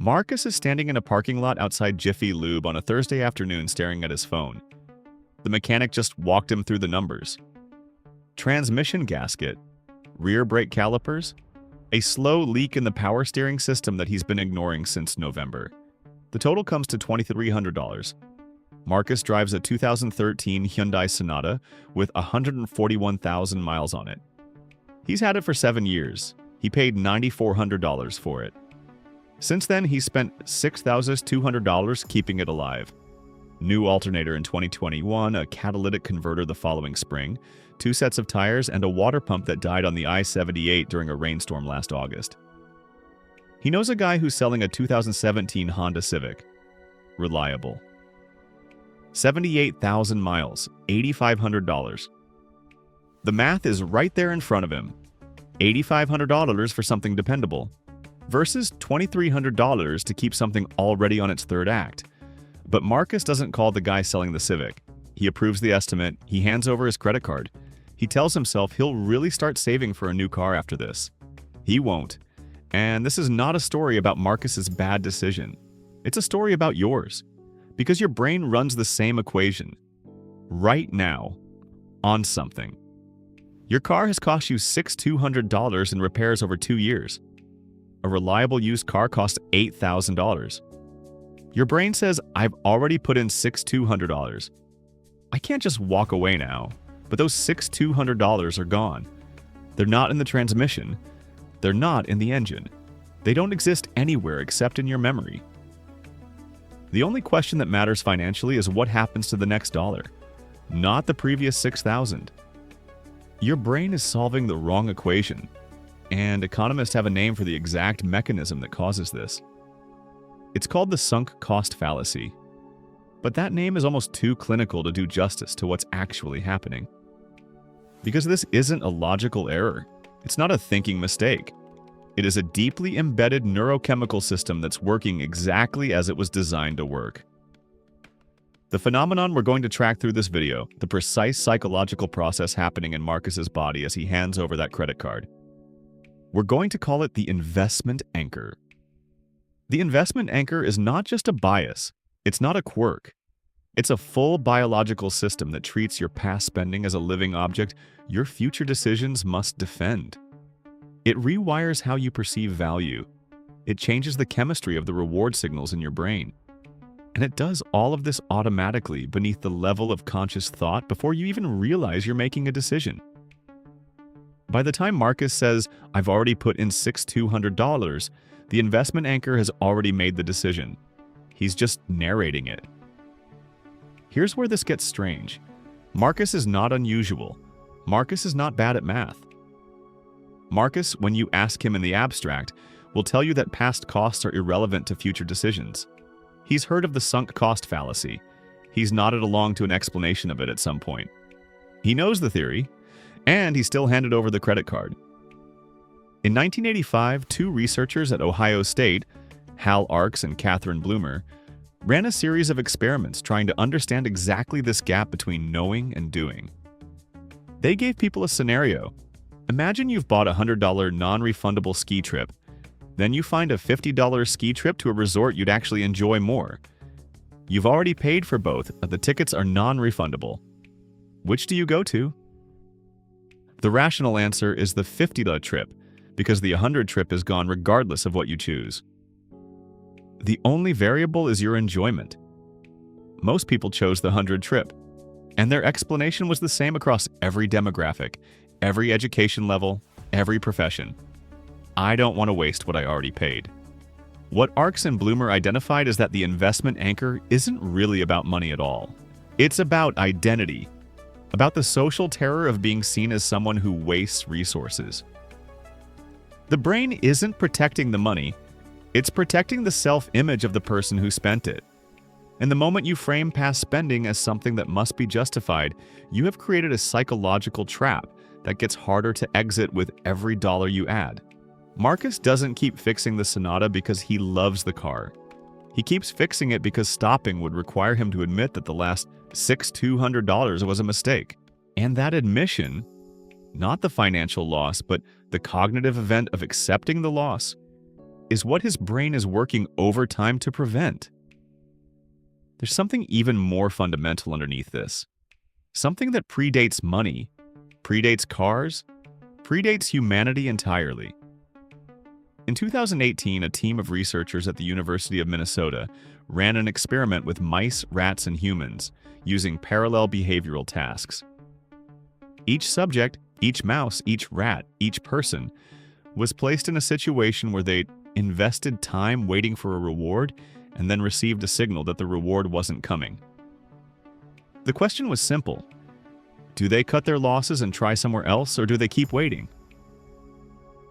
Marcus is standing in a parking lot outside Jiffy Lube on a Thursday afternoon staring at his phone. The mechanic just walked him through the numbers. Transmission gasket, rear brake calipers, a slow leak in the power steering system that he's been ignoring since November. The total comes to $2,300. Marcus drives a 2013 Hyundai Sonata with 141,000 miles on it. He's had it for 7 years. He paid $9,400 for it. Since then, he's spent $6,200 keeping it alive. New alternator in 2021, a catalytic converter the following spring, 2 sets of tires, and a water pump that died on the I-78 during a rainstorm last August. He knows a guy who's selling a 2017 Honda Civic. Reliable. 78,000 miles, $8,500. The math is right there in front of him. $8,500 for something dependable versus $2,300 to keep something already on its third act. But Marcus doesn't call the guy selling the Civic. He approves the estimate, he hands over his credit card. He tells himself he'll really start saving for a new car after this. He won't. And this is not a story about Marcus's bad decision. It's a story about yours. Because your brain runs the same equation. Right now. On something. Your car has cost you $6,200 in repairs over 2 years. A reliable used car costs $8,000. Your brain says, I've already put in $6,200. I can't just walk away now, but those $6,200 are gone. They're not in the transmission. They're not in the engine. They don't exist anywhere except in your memory. The only question that matters financially is what happens to the next dollar, not the previous $6,000. Your brain is solving the wrong equation, and economists have a name for the exact mechanism that causes this. It's called the sunk cost fallacy. But that name is almost too clinical to do justice to what's actually happening. Because this isn't a logical error. It's not a thinking mistake. It is a deeply embedded neurochemical system that's working exactly as it was designed to work. The phenomenon we're going to track through this video, the precise psychological process happening in Marcus's body as he hands over that credit card. We're going to call it the investment anchor. The investment anchor is not just a bias. It's not a quirk. It's a full biological system that treats your past spending as a living object your future decisions must defend. It rewires how you perceive value. It changes the chemistry of the reward signals in your brain. And it does all of this automatically beneath the level of conscious thought before you even realize you're making a decision. By the time Marcus says, I've already put in $6,200, the investment anchor has already made the decision. He's just narrating it. Here's where this gets strange. Marcus is not unusual. Marcus is not bad at math. Marcus, when you ask him in the abstract, will tell you that past costs are irrelevant to future decisions. He's heard of the sunk cost fallacy. He's nodded along to an explanation of it at some point. He knows the theory, and he still handed over the credit card. In 1985, 2 researchers at Ohio State, Hal Arks and Catherine Bloomer, ran a series of experiments trying to understand exactly this gap between knowing and doing. They gave people a scenario. Imagine you've bought a $100 non-refundable ski trip. Then you find a $50 ski trip to a resort you'd actually enjoy more. You've already paid for both, but the tickets are non-refundable. Which do you go to? The rational answer is the $50 trip, because the $100 trip is gone regardless of what you choose. The only variable is your enjoyment. Most people chose the $100 trip, and their explanation was the same across every demographic, every education level, every profession. I don't want to waste what I already paid. What Arks and Bloomer identified is that the investment anchor isn't really about money at all. It's about identity, about the social terror of being seen as someone who wastes resources. The brain isn't protecting the money, it's protecting the self-image of the person who spent it. And the moment you frame past spending as something that must be justified, you have created a psychological trap that gets harder to exit with every dollar you add. Marcus doesn't keep fixing the Sonata because he loves the car. He keeps fixing it because stopping would require him to admit that the last $6,200 was a mistake. And that admission, not the financial loss, but the cognitive event of accepting the loss, is what his brain is working overtime to prevent. There's something even more fundamental underneath this. Something that predates money, predates cars, predates humanity entirely. In 2018, a team of researchers at the University of Minnesota ran an experiment with mice, rats, and humans using parallel behavioral tasks. Each subject, each mouse, each rat, each person was placed in a situation where they invested time waiting for a reward and then received a signal that the reward wasn't coming. The question was simple. Do they cut their losses and try somewhere else, or do they keep waiting?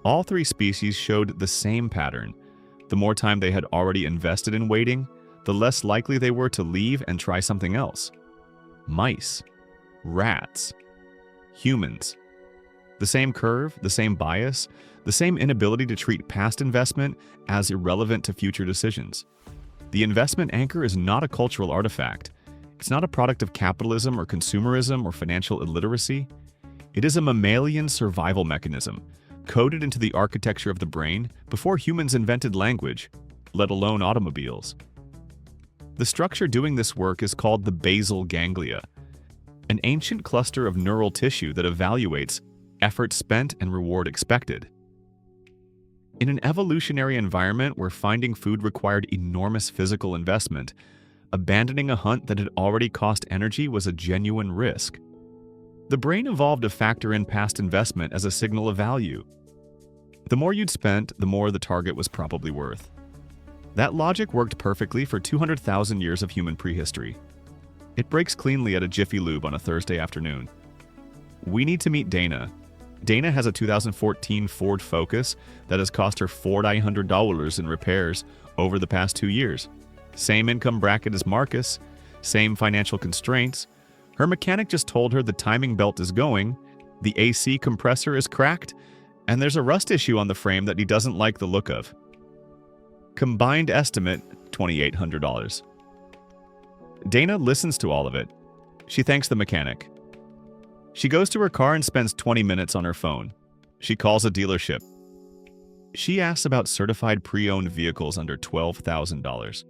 All three species showed the same pattern. The more time they had already invested in waiting, the less likely they were to leave and try something else. Mice, rats, humans. The same curve, the same bias, the same inability to treat past investment as irrelevant to future decisions. The investment anchor is not a cultural artifact. It's not a product of capitalism or consumerism or financial illiteracy. It is a mammalian survival mechanism, coded into the architecture of the brain before humans invented language, let alone automobiles. The structure doing this work is called the basal ganglia, an ancient cluster of neural tissue that evaluates effort spent and reward expected. In an evolutionary environment where finding food required enormous physical investment, abandoning a hunt that had already cost energy was a genuine risk. The brain evolved to factor in past investment as a signal of value. The more you'd spent, the more the target was probably worth. That logic worked perfectly for 200,000 years of human prehistory. It breaks cleanly at a Jiffy Lube on a Thursday afternoon. We need to meet Dana. Dana has a 2014 Ford Focus that has cost her $4,900 in repairs over the past 2 years. Same income bracket as Marcus, same financial constraints. Her mechanic just told her the timing belt is going, the AC compressor is cracked, and there's a rust issue on the frame that he doesn't like the look of. Combined estimate, $2,800. Dana listens to all of it. She thanks the mechanic. She goes to her car and spends 20 minutes on her phone. She calls a dealership. She asks about certified pre-owned vehicles under $12,000.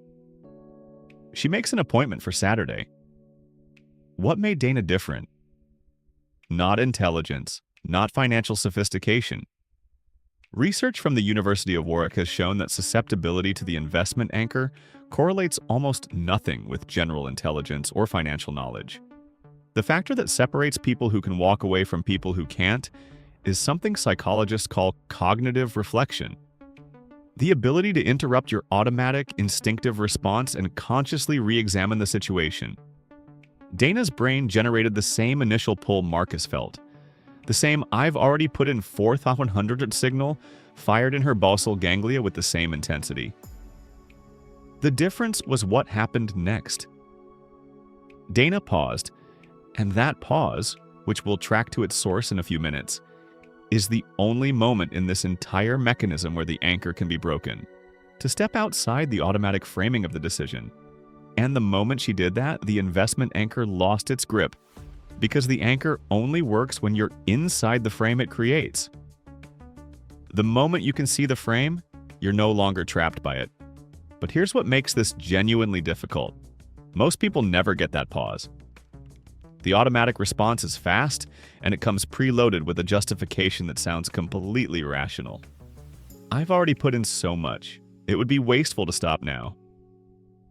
She makes an appointment for Saturday. What made Dana different? Not intelligence, not financial sophistication. Research from the University of Warwick has shown that susceptibility to the investment anchor correlates almost nothing with general intelligence or financial knowledge. The factor that separates people who can walk away from people who can't is something psychologists call cognitive reflection. The ability to interrupt your automatic, instinctive response and consciously re-examine the situation. Dana's brain generated the same initial pull Marcus felt. The same "I've already put in 4,100" signal fired in her basal ganglia with the same intensity. The difference was what happened next. Dana paused, and that pause, which we'll track to its source in a few minutes, is the only moment in this entire mechanism where the anchor can be broken, to step outside the automatic framing of the decision. And the moment she did that, the investment anchor lost its grip, because the anchor only works when you're inside the frame it creates. The moment you can see the frame, you're no longer trapped by it. But here's what makes this genuinely difficult. Most people never get that pause. The automatic response is fast, and it comes preloaded with a justification that sounds completely rational. I've already put in so much. It would be wasteful to stop now.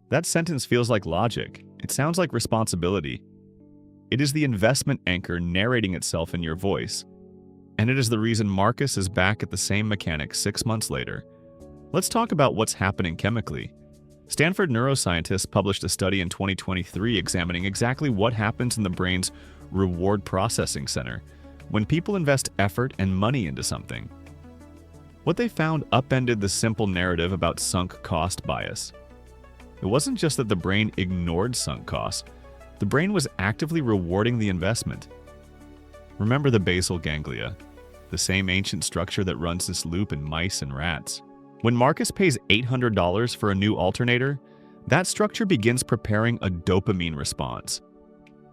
That sentence feels like logic. It sounds like responsibility. It is the investment anchor narrating itself in your voice. And it is the reason Marcus is back at the same mechanic 6 months later. Let's talk about what's happening chemically. Stanford neuroscientists published a study in 2023 examining exactly what happens in the brain's reward processing center when people invest effort and money into something. What they found upended the simple narrative about sunk cost bias. It wasn't just that the brain ignored sunk costs. The brain was actively rewarding the investment. Remember the basal ganglia, the same ancient structure that runs this loop in mice and rats. When Marcus pays $800 for a new alternator, that structure begins preparing a dopamine response.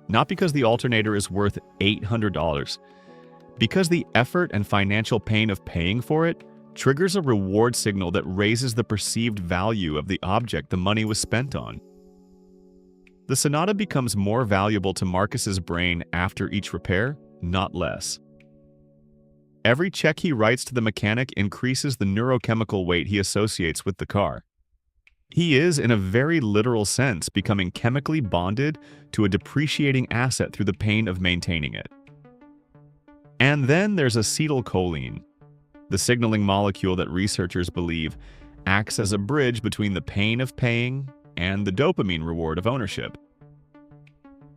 Not because the alternator is worth $800, because the effort and financial pain of paying for it triggers a reward signal that raises the perceived value of the object the money was spent on. The Sonata becomes more valuable to Marcus's brain after each repair, not less. Every check he writes to the mechanic increases the neurochemical weight he associates with the car. He is, in a very literal sense, becoming chemically bonded to a depreciating asset through the pain of maintaining it. And then there's acetylcholine, the signaling molecule that researchers believe acts as a bridge between the pain of paying and the dopamine reward of ownership.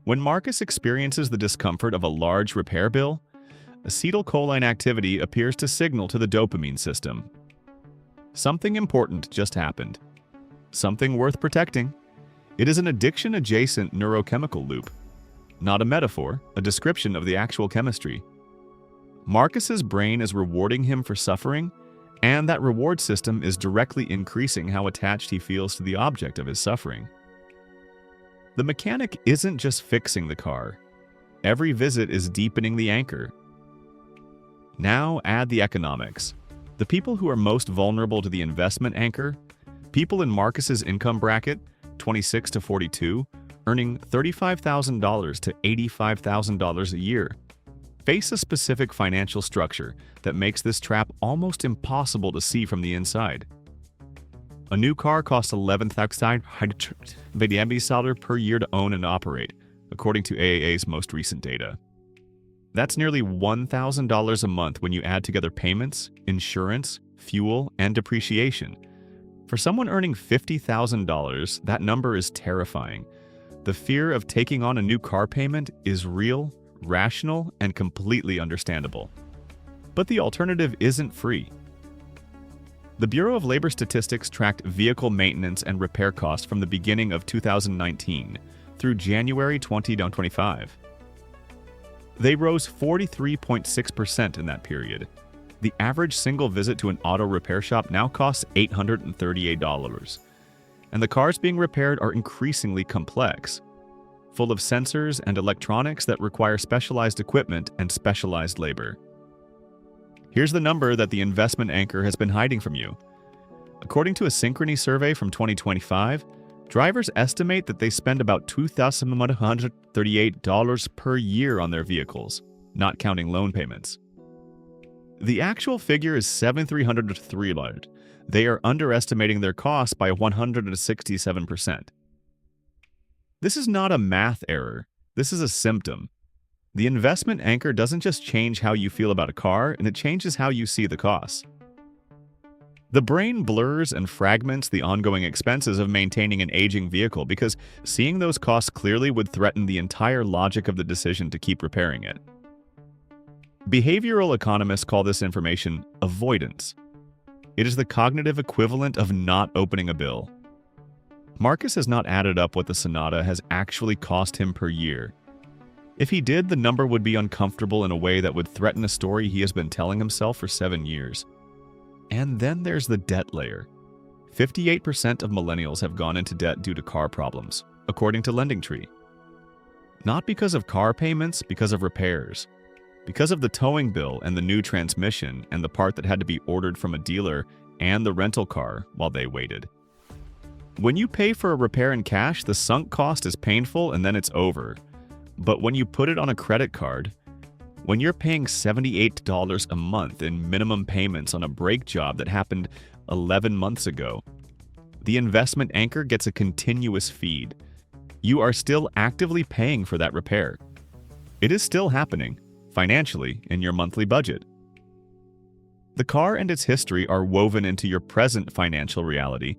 When Marcus experiences the discomfort of a large repair bill, acetylcholine activity appears to signal to the dopamine system. Something important just happened. Something worth protecting. It is an addiction-adjacent neurochemical loop. Not a metaphor, a description of the actual chemistry. Marcus's brain is rewarding him for suffering, and that reward system is directly increasing how attached he feels to the object of his suffering. The mechanic isn't just fixing the car. Every visit is deepening the anchor. Now add the economics. The people who are most vulnerable to the investment anchor, people in Marcus's income bracket, 26 to 42, earning $35,000 to $85,000 a year, face a specific financial structure that makes this trap almost impossible to see from the inside. A new car costs $11,000 per year to own and operate, according to AAA's most recent data. That's nearly $1,000 a month when you add together payments, insurance, fuel, and depreciation. For someone earning $50,000, that number is terrifying. The fear of taking on a new car payment is real, rational, and completely understandable. But the alternative isn't free. The Bureau of Labor Statistics tracked vehicle maintenance and repair costs from the beginning of 2019 through January 2025. They rose 43.6% in that period. The average single visit to an auto repair shop now costs $838. And the cars being repaired are increasingly complex, full of sensors and electronics that require specialized equipment and specialized labor. Here's the number that the investment anchor has been hiding from you. According to a Synchrony survey from 2025, drivers estimate that they spend about $2,138 per year on their vehicles, not counting loan payments. The actual figure is $7,303. They are underestimating their costs by 167%. This is not a math error. This is a symptom. The investment anchor doesn't just change how you feel about a car, and it changes how you see the costs. The brain blurs and fragments the ongoing expenses of maintaining an aging vehicle because seeing those costs clearly would threaten the entire logic of the decision to keep repairing it. Behavioral economists call this information avoidance. It is the cognitive equivalent of not opening a bill. Marcus has not added up what the Sonata has actually cost him per year. If he did, the number would be uncomfortable in a way that would threaten a story he has been telling himself for 7 years. And then there's the debt layer. 58% of millennials have gone into debt due to car problems, according to LendingTree. Not because of car payments, because of repairs. Because of the towing bill and the new transmission and the part that had to be ordered from a dealer and the rental car while they waited. When you pay for a repair in cash, the sunk cost is painful and then it's over. But when you put it on a credit card, when you're paying $78 a month in minimum payments on a brake job that happened 11 months ago, the investment anchor gets a continuous feed. You are still actively paying for that repair. It is still happening, financially, in your monthly budget. The car and its history are woven into your present financial reality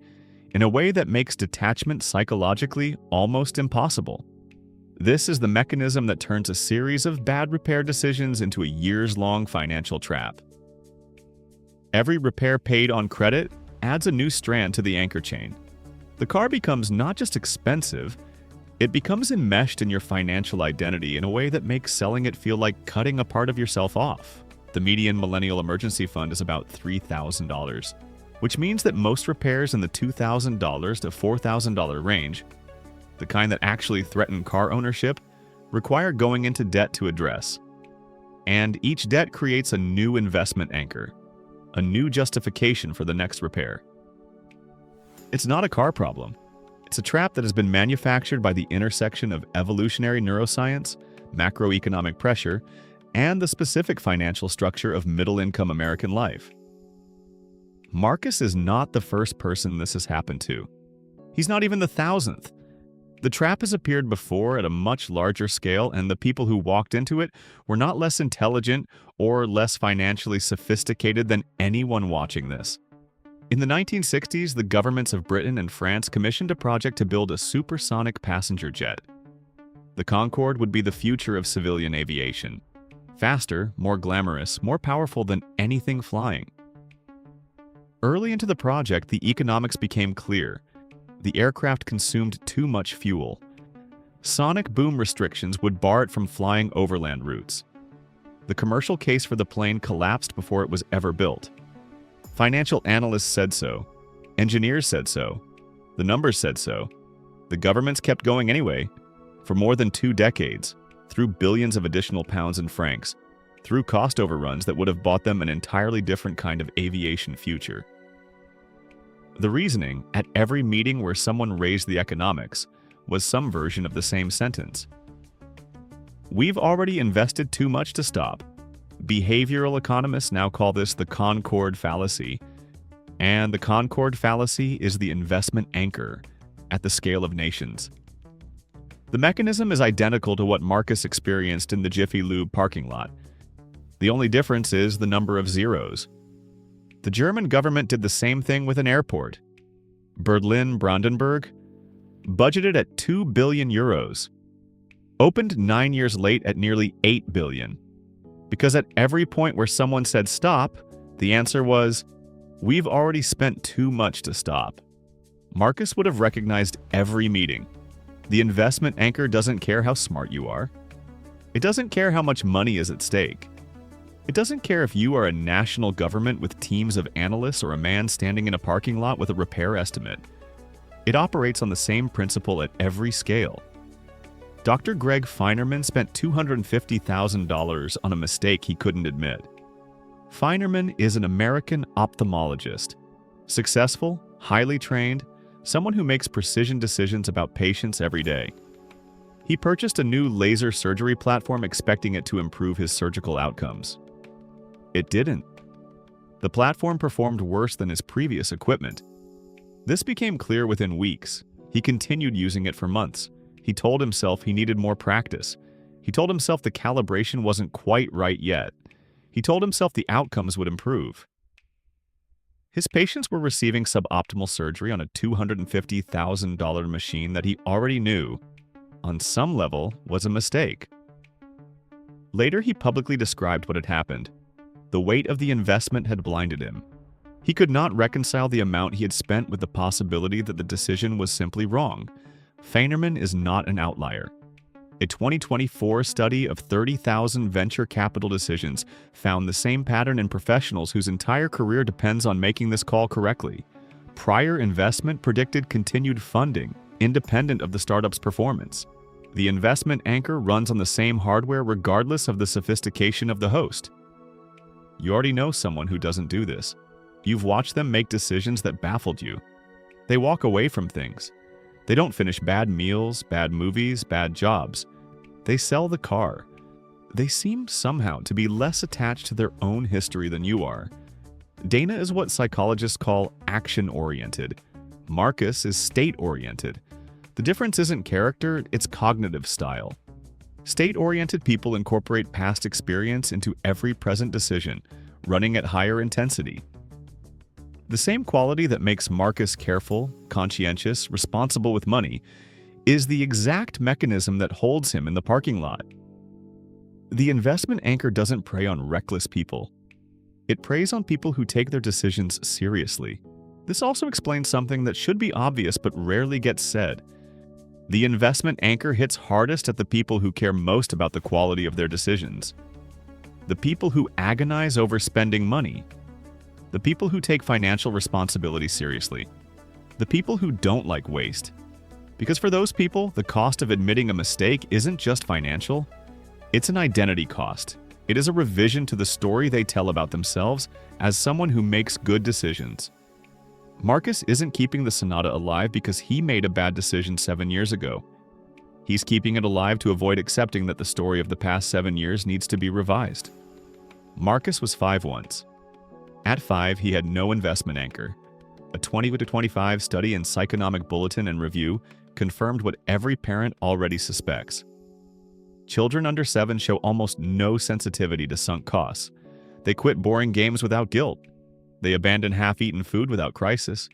in a way that makes detachment psychologically almost impossible. This is the mechanism that turns a series of bad repair decisions into a years-long financial trap. Every repair paid on credit adds a new strand to the anchor chain. The car becomes not just expensive, it becomes enmeshed in your financial identity in a way that makes selling it feel like cutting a part of yourself off. The median millennial emergency fund is about $3,000, which means that most repairs in the $2,000 to $4,000 range, the kind that actually threaten car ownership, require going into debt to address. And each debt creates a new investment anchor, a new justification for the next repair. It's not a car problem. It's a trap that has been manufactured by the intersection of evolutionary neuroscience, macroeconomic pressure, and the specific financial structure of middle-income American life. Marcus is not the first person this has happened to. He's not even the 1,000th. The trap has appeared before at a much larger scale, and the people who walked into it were not less intelligent or less financially sophisticated than anyone watching this. In the 1960s, the governments of Britain and France commissioned a project to build a supersonic passenger jet. The Concorde would be the future of civilian aviation. Faster, more glamorous, more powerful than anything flying. Early into the project, the economics became clear. The aircraft consumed too much fuel. Sonic boom restrictions would bar it from flying overland routes. The commercial case for the plane collapsed before it was ever built. Financial analysts said so. Engineers said so. The numbers said so. The governments kept going anyway, for more than 2 decades, through billions of additional pounds and francs, through cost overruns that would have bought them an entirely different kind of aviation future. The reasoning, at every meeting where someone raised the economics, was some version of the same sentence. We've already invested too much to stop. Behavioral economists now call this the Concorde fallacy, and the Concorde fallacy is the investment anchor at the scale of nations. The mechanism is identical to what Marcus experienced in the Jiffy Lube parking lot. The only difference is the number of zeros. The German government did the same thing with an airport. Berlin-Brandenburg, budgeted at 2 billion euros, opened 9 years late at nearly 8 billion. Because at every point where someone said stop, the answer was, we've already spent too much to stop. Marcus would have recognized every meeting. The investment anchor doesn't care how smart you are. It doesn't care how much money is at stake. It doesn't care if you are a national government with teams of analysts or a man standing in a parking lot with a repair estimate. It operates on the same principle at every scale. Dr. Greg Feinerman spent $250,000 on a mistake he couldn't admit. Feinerman is an American ophthalmologist. Successful, highly trained, someone who makes precision decisions about patients every day. He purchased a new laser surgery platform expecting it to improve his surgical outcomes. It didn't. The platform performed worse than his previous equipment. This became clear within weeks. He continued using it for months. He told himself he needed more practice. He told himself the calibration wasn't quite right yet. He told himself the outcomes would improve. His patients were receiving suboptimal surgery on a $250,000 machine that he already knew, on some level, was a mistake. Later, he publicly described what had happened. The weight of the investment had blinded him. He could not reconcile the amount he had spent with the possibility that the decision was simply wrong. Feinerman is not an outlier. A 2024 study of 30,000 venture capital decisions found the same pattern in professionals whose entire career depends on making this call correctly. Prior investment predicted continued funding, independent of the startup's performance. The investment anchor runs on the same hardware regardless of the sophistication of the host. You already know someone who doesn't do this. You've watched them make decisions that baffled you. They walk away from things. They don't finish bad meals, bad movies, bad jobs. They sell the car. They seem somehow to be less attached to their own history than you are. Dana is what psychologists call action-oriented. Marcus is state-oriented. The difference isn't character, it's cognitive style. State-oriented people incorporate past experience into every present decision, running at higher intensity. The same quality that makes Marcus careful, conscientious, responsible with money is the exact mechanism that holds him in the parking lot. The investment anchor doesn't prey on reckless people. It preys on people who take their decisions seriously. This also explains something that should be obvious but rarely gets said. The investment anchor hits hardest at the people who care most about the quality of their decisions. The people who agonize over spending money. The people who take financial responsibility seriously. The people who don't like waste. Because for those people, the cost of admitting a mistake isn't just financial, it's an identity cost. It is a revision to the story they tell about themselves as someone who makes good decisions. Marcus isn't keeping the Sonata alive because he made a bad decision 7 years ago. He's keeping it alive to avoid accepting that the story of the past 7 years needs to be revised. Marcus was 5 once. At 5, he had no investment anchor. A 20-25 study in Psychonomic Bulletin and Review confirmed what every parent already suspects. Children under 7 show almost no sensitivity to sunk costs. They quit boring games without guilt. They abandon half-eaten food without crisis.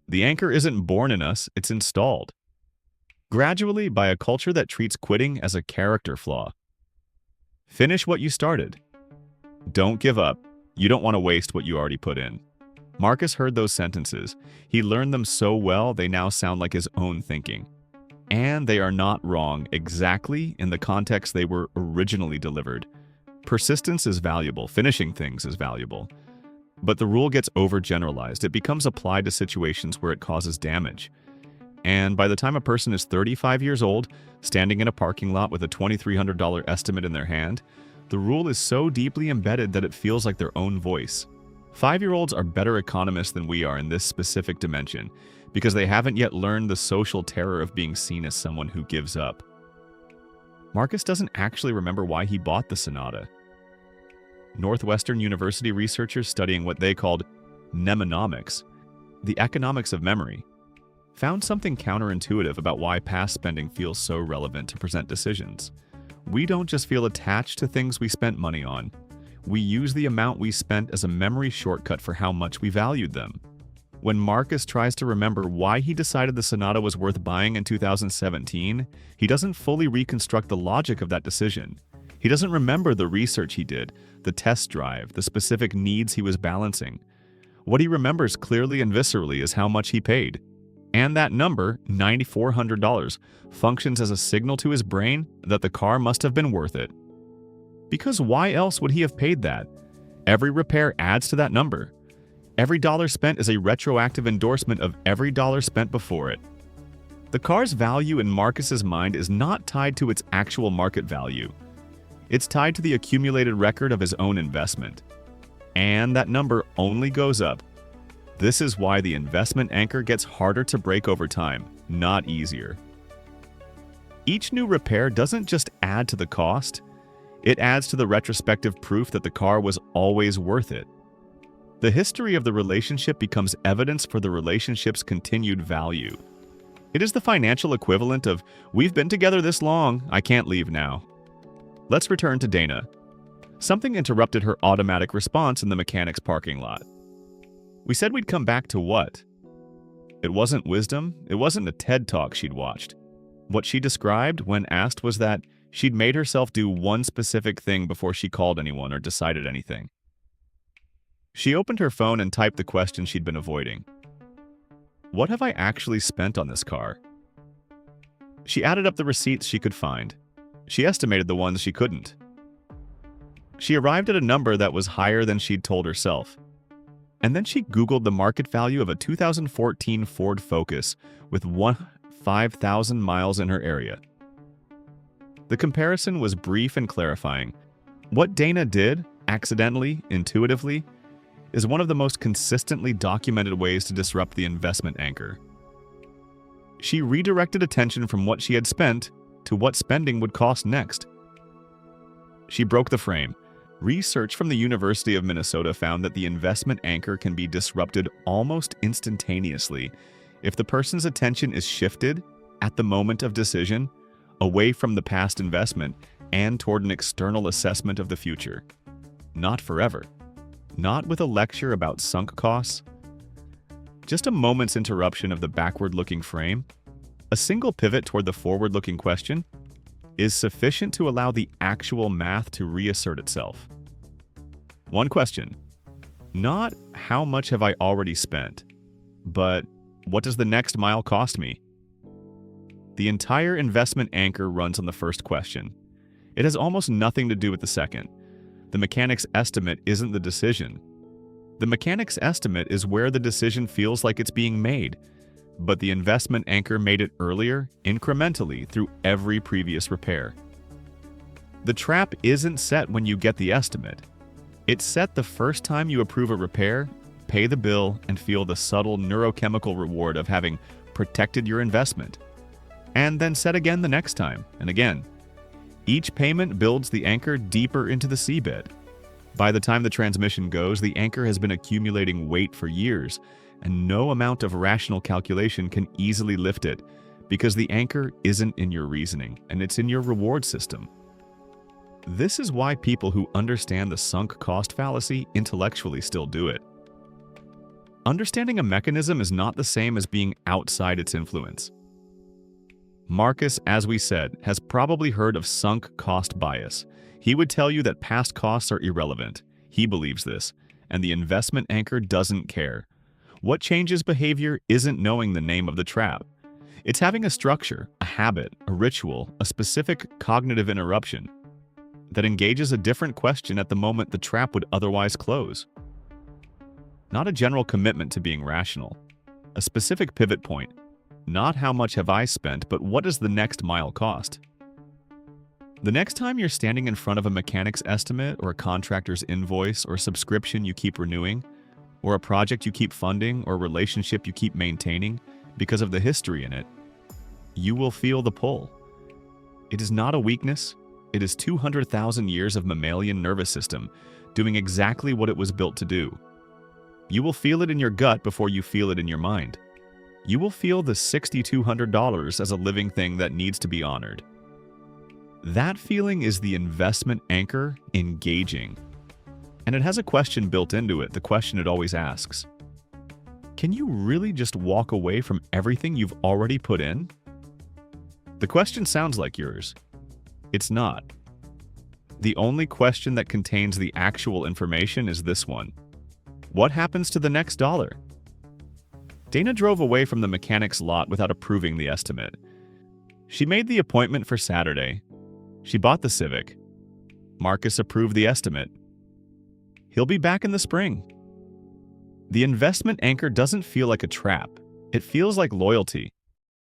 The anchor isn't born in us, it's installed. Gradually, by a culture that treats quitting as a character flaw. Finish what you started. Don't give up. You don't want to waste what you already put in. Marcus heard those sentences. He learned them so well they now sound like his own thinking. And they are not wrong exactly in the context they were originally delivered. Persistence is valuable. Finishing things is valuable. But the rule gets overgeneralized. It becomes applied to situations where it causes damage. And by the time a person is 35 years old, standing in a parking lot with a $2,300 estimate in their hand, the rule is so deeply embedded that it feels like their own voice. 5-year-olds are better economists than we are in this specific dimension because they haven't yet learned the social terror of being seen as someone who gives up. Marcus doesn't actually remember why he bought the Sonata. Northwestern University researchers studying what they called mnemonomics, the economics of memory, found something counterintuitive about why past spending feels so relevant to present decisions. We don't just feel attached to things we spent money on. We use the amount we spent as a memory shortcut for how much we valued them. When Marcus tries to remember why he decided the Sonata was worth buying in 2017, he doesn't fully reconstruct the logic of that decision. He doesn't remember the research he did, the test drive, the specific needs he was balancing. What he remembers clearly and viscerally is how much he paid. And that number, $9,400, functions as a signal to his brain that the car must have been worth it. Because why else would he have paid that? Every repair adds to that number. Every dollar spent is a retroactive endorsement of every dollar spent before it. The car's value in Marcus's mind is not tied to its actual market value. It's tied to the accumulated record of his own investment. And that number only goes up. This is why the investment anchor gets harder to break over time, not easier. Each new repair doesn't just add to the cost, it adds to the retrospective proof that the car was always worth it. The history of the relationship becomes evidence for the relationship's continued value. It is the financial equivalent of, "We've been together this long, I can't leave now." Let's return to Dana. Something interrupted her automatic response in the mechanic's parking lot. We said we'd come back to what? It wasn't wisdom, it wasn't a TED Talk she'd watched. What she described when asked was that she'd made herself do one specific thing before she called anyone or decided anything. She opened her phone and typed the question she'd been avoiding. What have I actually spent on this car? She added up the receipts she could find. She estimated the ones she couldn't. She arrived at a number that was higher than she'd told herself. And then she Googled the market value of a 2014 Ford Focus with 5,000 miles in her area. The comparison was brief and clarifying. What Dana did, accidentally, intuitively, is one of the most consistently documented ways to disrupt the investment anchor. She redirected attention from what she had spent to what spending would cost next. She broke the frame. Research from the University of Minnesota found that the investment anchor can be disrupted almost instantaneously if the person's attention is shifted at the moment of decision away from the past investment and toward an external assessment of the future. Not forever. Not with a lecture about sunk costs. Just a moment's interruption of the backward-looking frame, a single pivot toward the forward-looking question, is sufficient to allow the actual math to reassert itself. One question. Not how much have I already spent, but what does the next mile cost me? The entire investment anchor runs on the first question. It has almost nothing to do with the second. The mechanic's estimate isn't the decision. The mechanic's estimate is where the decision feels like it's being made, but the investment anchor made it earlier, incrementally, through every previous repair. The trap isn't set when you get the estimate. It's set the first time you approve a repair, pay the bill, and feel the subtle neurochemical reward of having protected your investment. And then set again the next time, and again. Each payment builds the anchor deeper into the seabed. By the time the transmission goes, the anchor has been accumulating weight for years, and no amount of rational calculation can easily lift it, because the anchor isn't in your reasoning, and it's in your reward system. This is why people who understand the sunk cost fallacy intellectually still do it. Understanding a mechanism is not the same as being outside its influence. Marcus, as we said, has probably heard of sunk cost bias. He would tell you that past costs are irrelevant. He believes this, and the investment anchor doesn't care. What changes behavior isn't knowing the name of the trap. It's having a structure, a habit, a ritual, a specific cognitive interruption that engages a different question at the moment the trap would otherwise close. Not a general commitment to being rational. A specific pivot point. Not how much have I spent, but what does the next mile cost? The next time you're standing in front of a mechanic's estimate or a contractor's invoice or a subscription you keep renewing, or a project you keep funding or a relationship you keep maintaining because of the history in it, you will feel the pull. It is not a weakness. It is 200,000 years of mammalian nervous system doing exactly what it was built to do. You will feel it in your gut before you feel it in your mind. You will feel the $6,200 as a living thing that needs to be honored. That feeling is the investment anchor engaging. And it has a question built into it, the question it always asks. Can you really just walk away from everything you've already put in? The question sounds like yours. It's not. The only question that contains the actual information is this one. What happens to the next dollar? Dana drove away from the mechanic's lot without approving the estimate. She made the appointment for Saturday. She bought the Civic. Marcus approved the estimate. He'll be back in the spring. The investment anchor doesn't feel like a trap. It feels like loyalty.